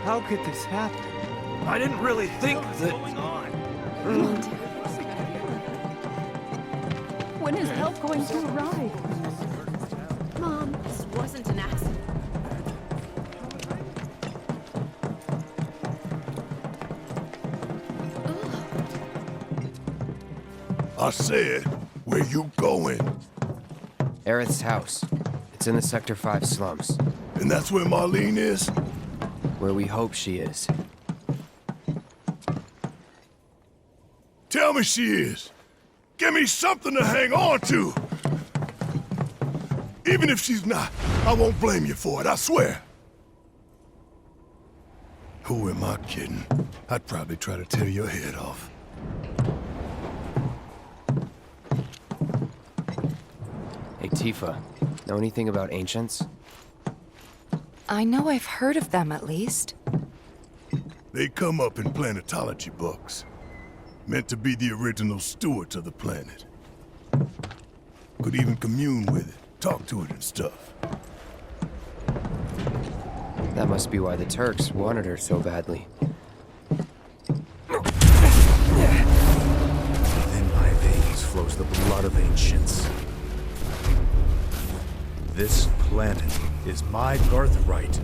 How could this happen? I didn't really think that... When is help going to arrive? Mom, this wasn't an accident. I said, where you going? Aerith's house. It's in the Sector 5 slums. And that's where Marlene is? Where we hope she is. Tell me she is. Give me something to hang on to. Even if she's not, I won't blame you for it, I swear. Who am I kidding? I'd probably try to tear your head off. Hey, Tifa. Know anything about ancients? I know I've heard of them, at least. They come up in planetology books. Meant to be the original stewards of the planet. Could even commune with it, talk to it and stuff. That must be why the Turks wanted her so badly. Within my veins flows the blood of ancients. This planet is my birthright.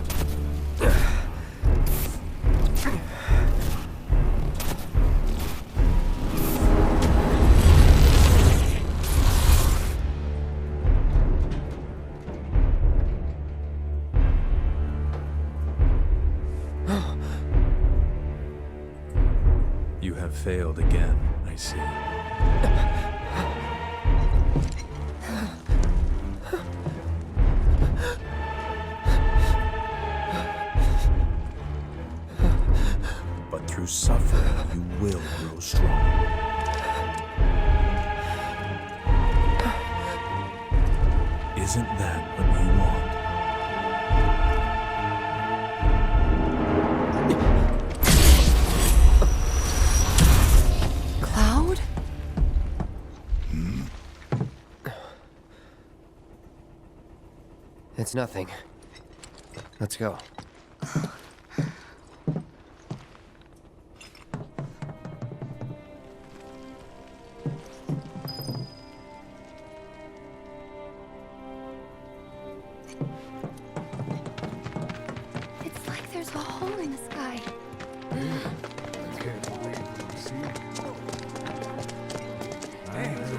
You have failed again, I see. But through suffering, you will grow strong. Isn't that what you want? Cloud? It's nothing. Let's go. It's like there's a hole in the sky.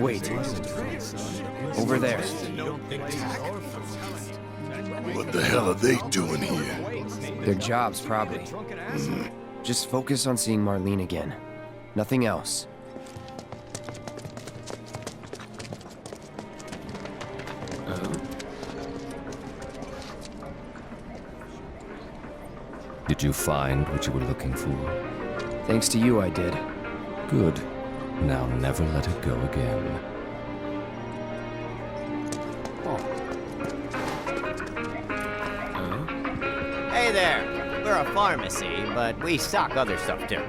Wait. Over there. What the hell are they doing here? Their jobs, probably. Just focus on seeing Marlene again. Nothing else. Did you find what you were looking for? Thanks to you, I did. Good. Now never let it go again. Hey there! We're a pharmacy, but we stock other stuff too.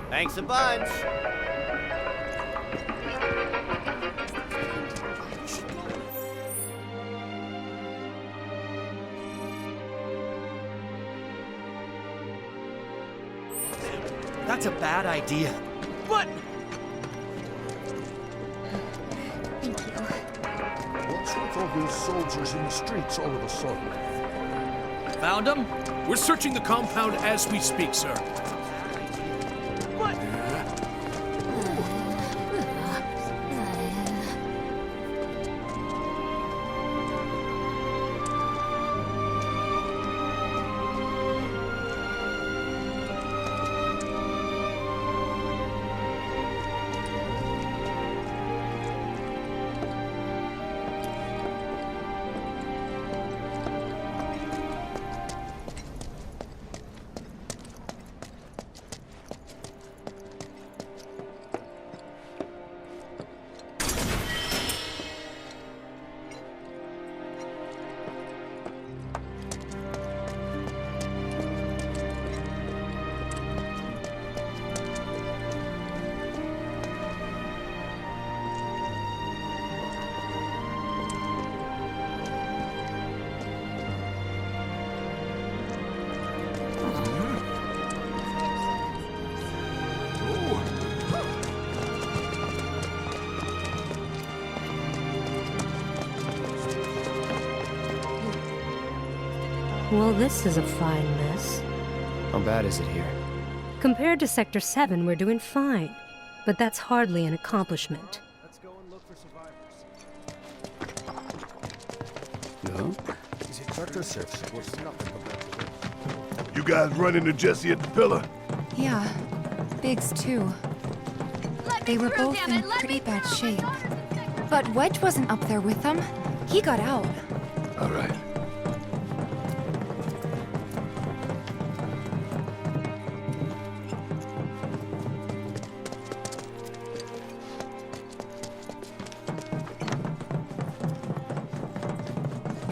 Thanks a bunch. That's a bad idea. But... What's with all these soldiers in the streets all of a sudden? Found them? We're searching the compound as we speak, sir. Well, this is a fine mess. How bad is it here? Compared to Sector 7, we're doing fine. But that's hardly an accomplishment. Let's go and look for survivors. Sector 6 was nothing but You guys run into Jesse at the pillar? Yeah. Biggs, too. They were both in pretty bad shape. But Wedge wasn't up there with them. He got out. All right.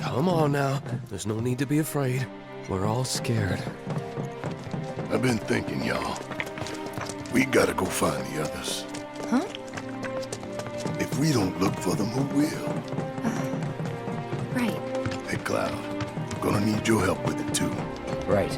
Come on now. There's no need to be afraid. We're all scared. I've been thinking, y'all. We gotta go find the others. Huh? If we don't look for them, who will? Right. Hey, Cloud. I'm gonna need your help with it, too. Right.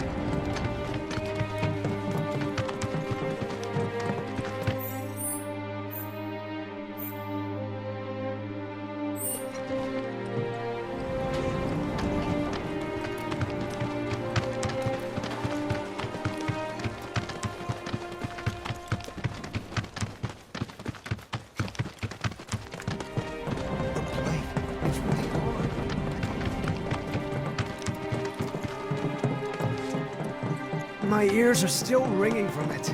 My ears are still ringing from it.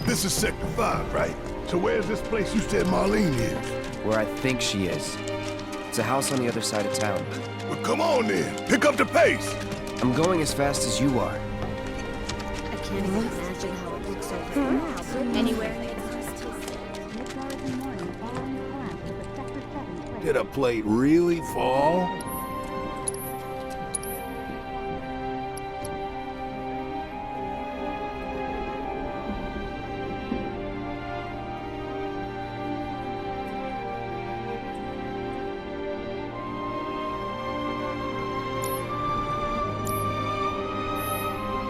This is Sector 5, right? So where's this place you said Marlene is? Where I think she is. It's a house on the other side of town. Well, come on then. Pick up the pace. I'm going as fast as you are. I can't even imagine how it looks over there now. Anywhere. Did a plate really fall?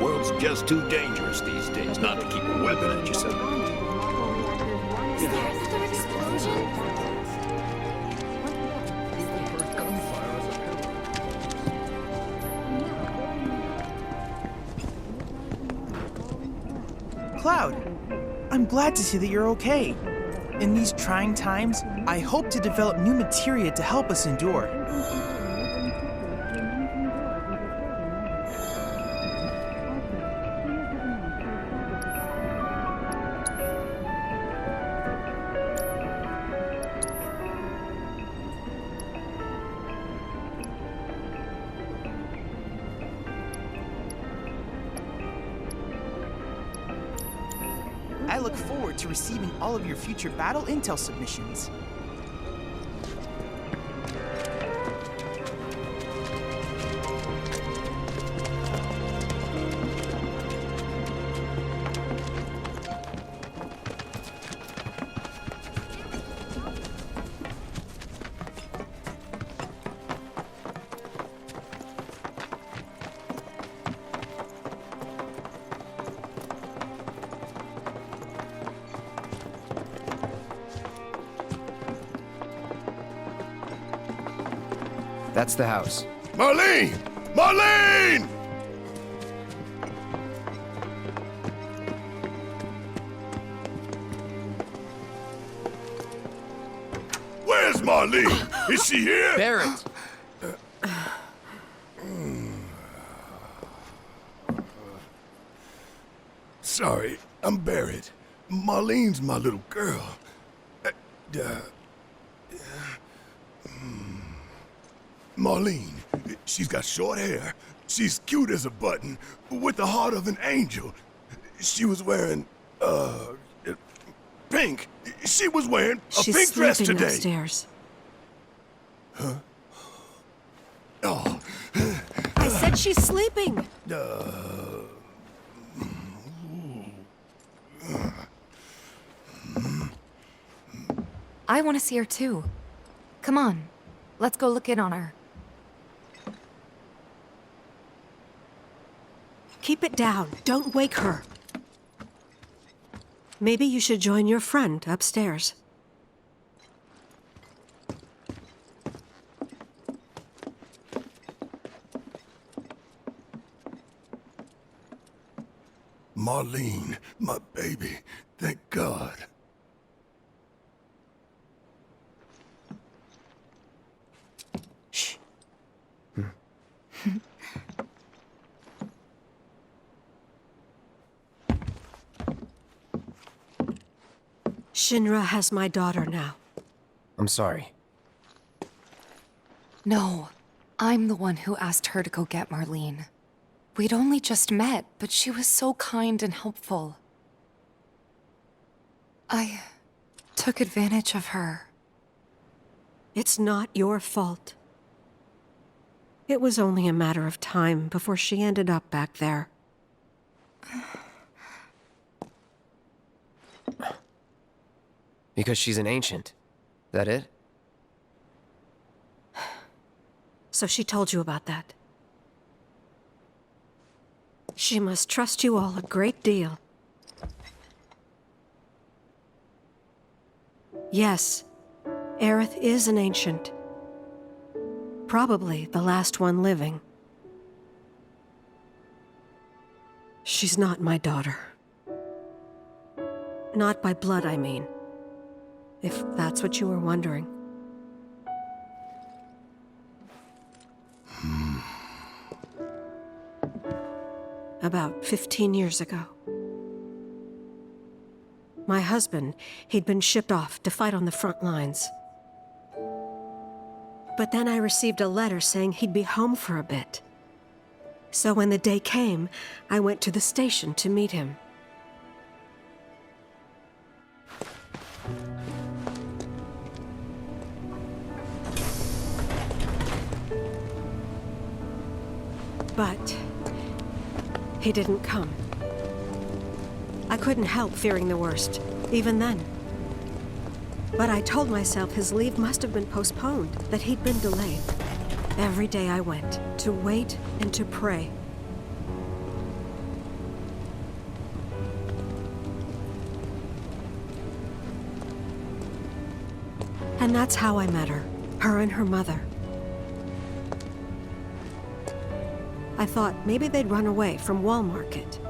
World's just too dangerous these days not to keep a weapon at your side. Is there another explosion? Cloud, I'm glad to see that you're okay. In these trying times, I hope to develop new materia to help us endure. I look forward to receiving all of your future battle intel submissions. That's the house. Marlene! Marlene! Where's Marlene? Is she here? Barrett! Sorry, I'm Barrett. Marlene's my little girl. Marlene, she's got short hair. She's cute as a button, with the heart of an angel. She was wearing, pink. She was wearing a pink dress today. Upstairs. Huh? Oh. I said she's sleeping. I want to see her too. Come on. Let's go look in on her. Keep it down. Don't wake her. Maybe you should join your friend upstairs. Marlene, my baby. Thank God. Shh. Shinra has my daughter now. I'm sorry. No, I'm the one who asked her to go get Marlene. We'd only just met, but she was so kind and helpful. I took advantage of her. It's not your fault. It was only a matter of time before she ended up back there. Because she's an ancient. That it? So she told you about that. She must trust you all a great deal. Yes, Aerith is an ancient. Probably the last one living. She's not my daughter. Not by blood, I mean. If that's what you were wondering. About 15 years ago. My husband, he'd been shipped off to fight on the front lines. But then I received a letter saying he'd be home for a bit. So when the day came, I went to the station to meet him. But he didn't come. I couldn't help fearing the worst, even then. But I told myself his leave must have been postponed, that he'd been delayed. Every day I went, to wait and to pray. And that's how I met her and her mother. I thought maybe they'd run away from Wall Market,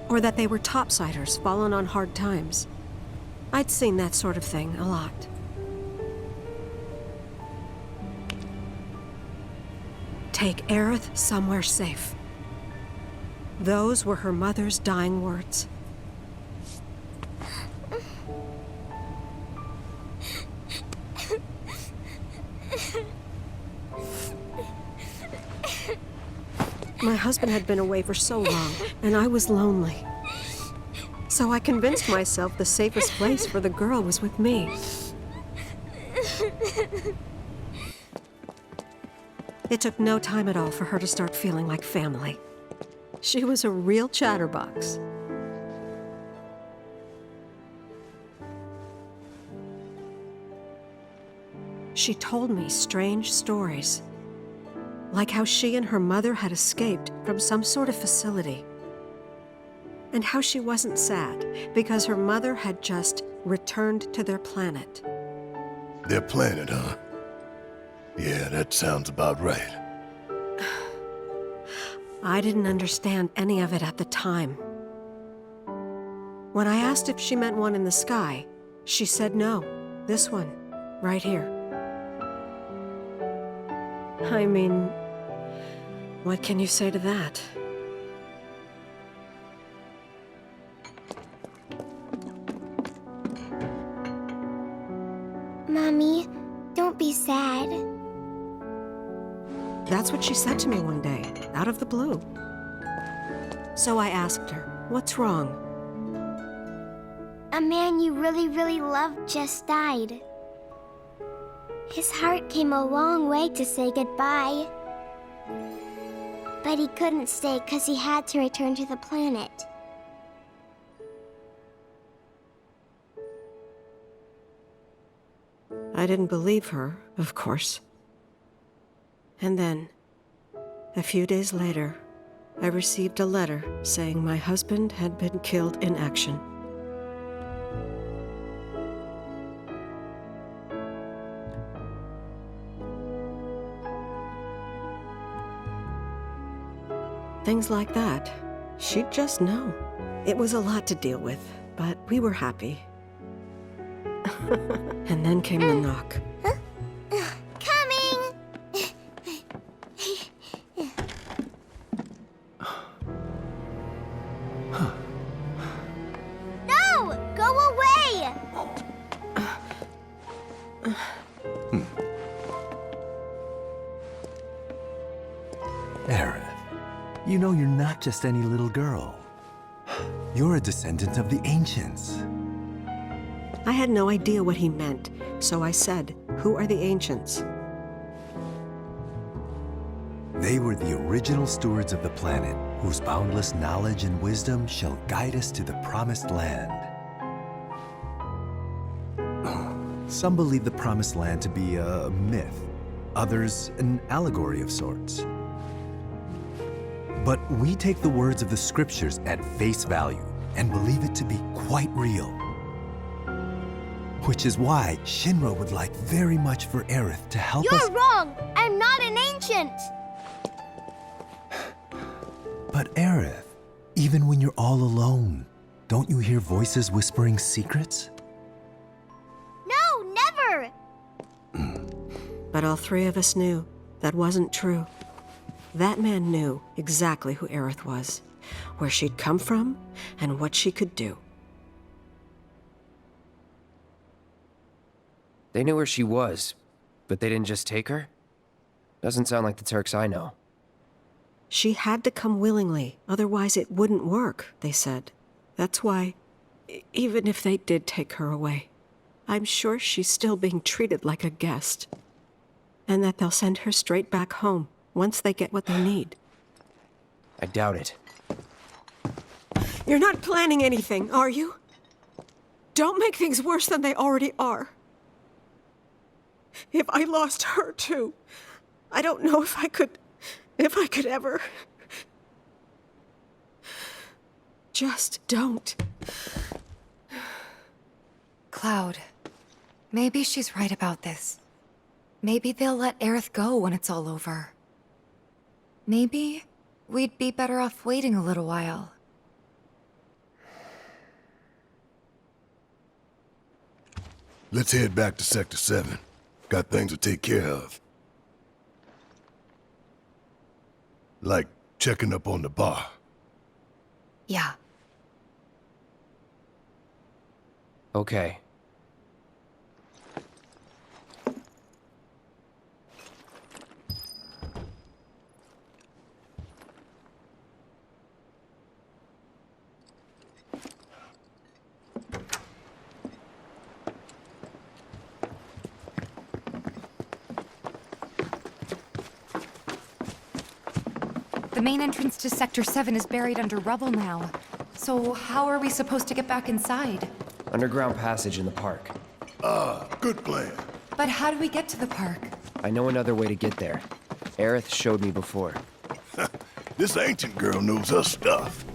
or that they were topsiders fallen on hard times. I'd seen that sort of thing a lot. Take Aerith somewhere safe. Those were her mother's dying words. My husband had been away for so long, and I was lonely. So I convinced myself the safest place for the girl was with me. It took no time at all for her to start feeling like family. She was a real chatterbox. She told me strange stories. Like how she and her mother had escaped from some sort of facility. And how she wasn't sad because her mother had just returned to their planet. Their planet, huh? Yeah, that sounds about right. I didn't understand any of it at the time. When I asked if she meant one in the sky, she said no. This one, right here. I mean, what can you say to that? Mommy, don't be sad. That's what she said to me one day, out of the blue. So I asked her, what's wrong? A man you really, really loved just died. His heart came a long way to say goodbye. But he couldn't stay because he had to return to the planet. I didn't believe her, of course. And then, a few days later, I received a letter saying my husband had been killed in action. Things like that, she'd just know. It was a lot to deal with, but we were happy. And then came the knock. Coming! No! Go away! Aerith, you know you're not just any little girl. You're a descendant of the ancients. I had no idea what he meant, so I said, "Who are the ancients?" They were the original stewards of the planet, whose boundless knowledge and wisdom shall guide us to the promised land. Some believe the promised land to be a myth, others an allegory of sorts. But we take the words of the scriptures at face value and believe it to be quite real. Which is why Shinra would like very much for Aerith to help us— You're wrong! I'm not an ancient! But Aerith, even when you're all alone, don't you hear voices whispering secrets? No, never! But all three of us knew that wasn't true. That man knew exactly who Aerith was, where she'd come from, and what she could do. They knew where she was, but they didn't just take her? Doesn't sound like the Turks I know. She had to come willingly, otherwise it wouldn't work, they said. That's why, even if they did take her away, I'm sure she's still being treated like a guest. And that they'll send her straight back home once they get what they need. I doubt it. You're not planning anything, are you? Don't make things worse than they already are. If I lost her too, I don't know if I could ever. Just don't. Cloud, maybe she's right about this. Maybe they'll let Aerith go when it's all over. Maybe we'd be better off waiting a little while. Let's head back to Sector 7. Got things to take care of. Like checking up on the bar. Yeah. Okay. The main entrance to Sector 7 is buried under rubble now. So how are we supposed to get back inside? Underground passage in the park. Ah, good plan. But how do we get to the park? I know another way to get there. Aerith showed me before. This ancient girl knows her stuff.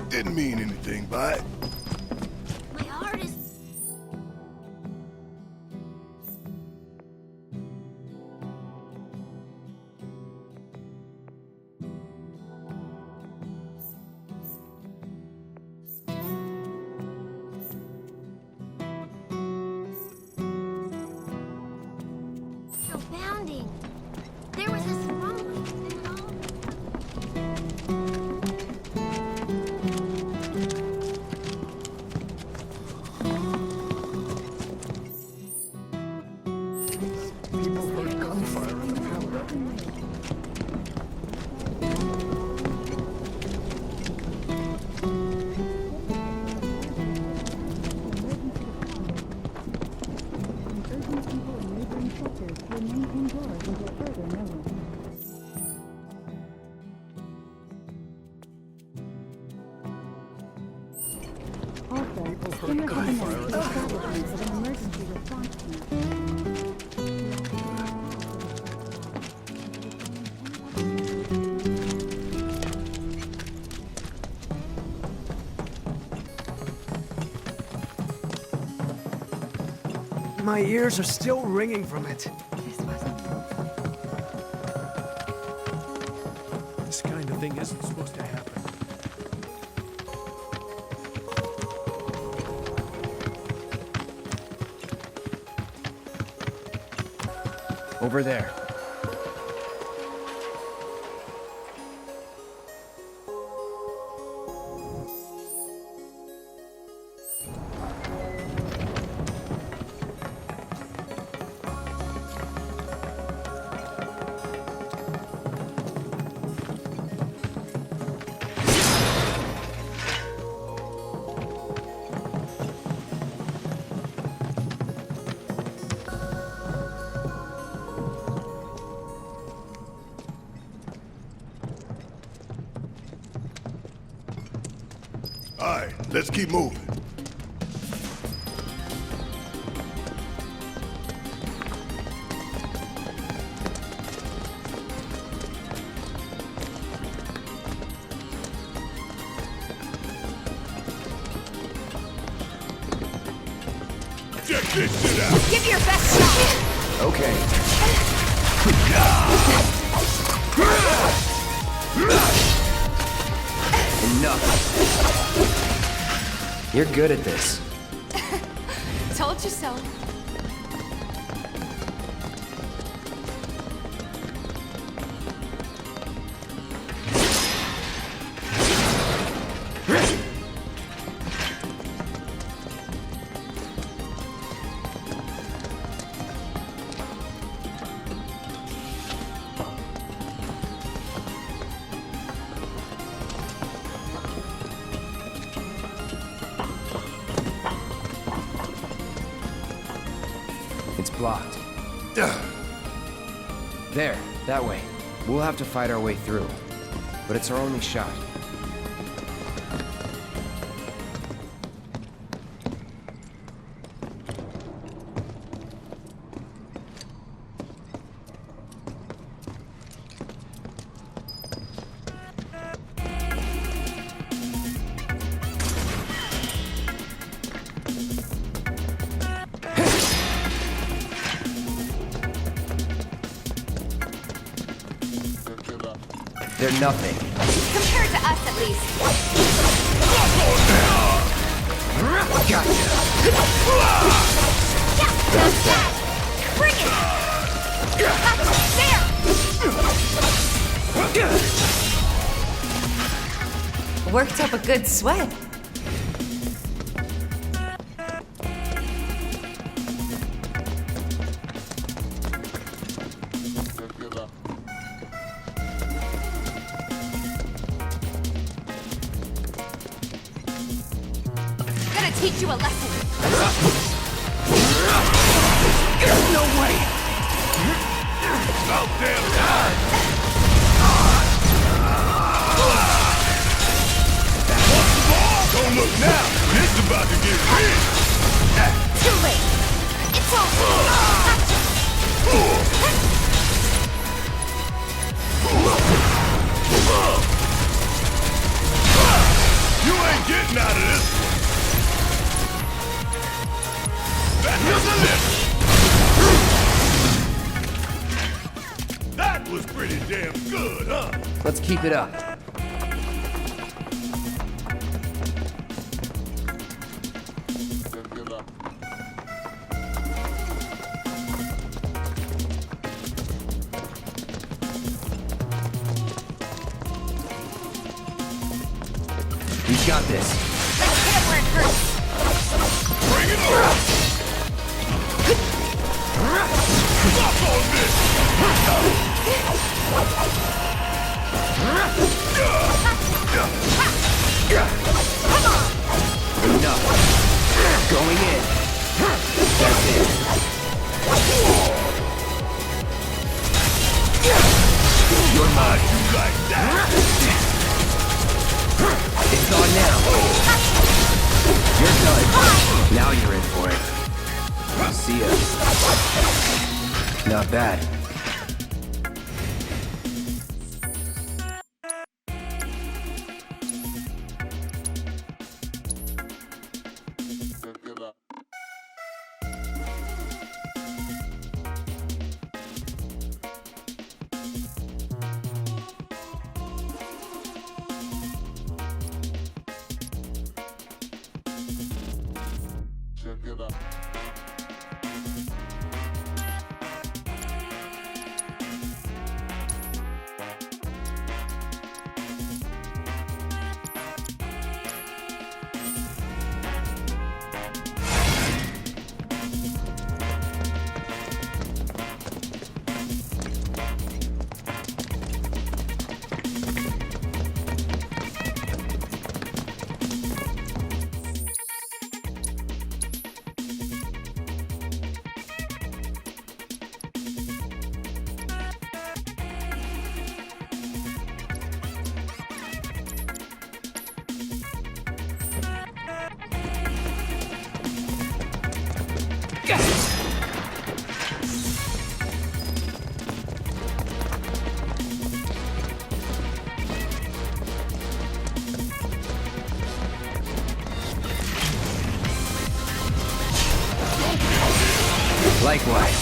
Didn't mean anything by it. My heart is... still pounding. There was this rumbling and all... My ears are still ringing from it. This kind of thing isn't supposed to happen. Over there. Alright, let's keep moving. Check this shit out! Give your best shot! Okay. Enough. You're good at this. Told you so. It's blocked. There, that way. We'll have to fight our way through. But it's our only shot. They're nothing. Compared to us, at least. Gotcha. Yeah, that's that. Bring it. There. Worked up a good sweat. Teach you a lesson. No way! About damn time! Don't look now! It's about to get real! Too late! It's over! You ain't getting out of this! That was pretty damn good, huh? Let's keep it up. We've got this. Let's hit it where it hurts. Bring it on! Stop on this! Enough. Going in. That's it. You're mine. You like that? It's on now. You're done. Now you're in for it. See ya. Not bad. Likewise.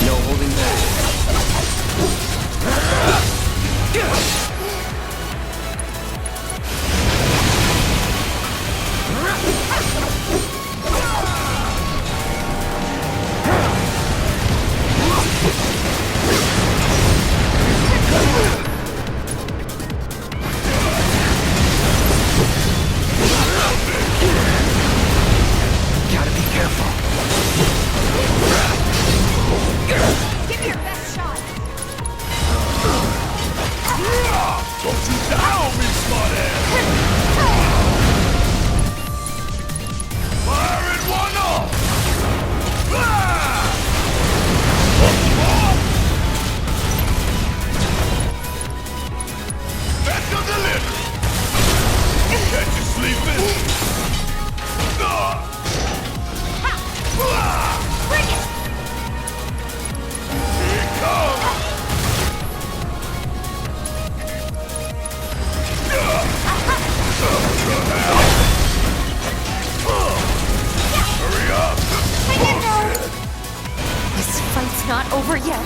No holding back. Gotta be careful. Give me your best shot. Don't you die on me, smartass! Fire it one off! That's your delivery! Catch you sleeping! Bring it! Here it comes! Hurry up! Bullshit! This fight's not over yet.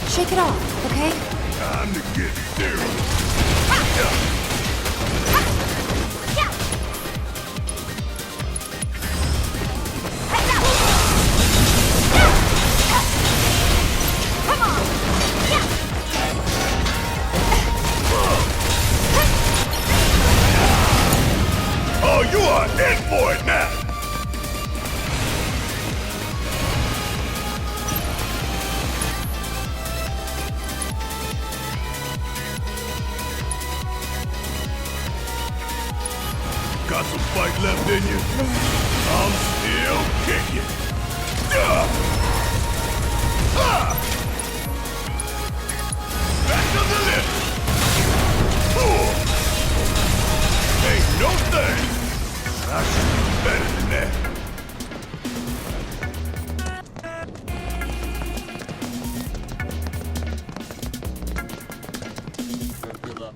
Shake it off, okay? Time to get serious! Come on! Oh, you are in for it now! Got some fight left in you? I'm still kicking. Back to the left. Ain't no thing. I should be better than that. Good luck.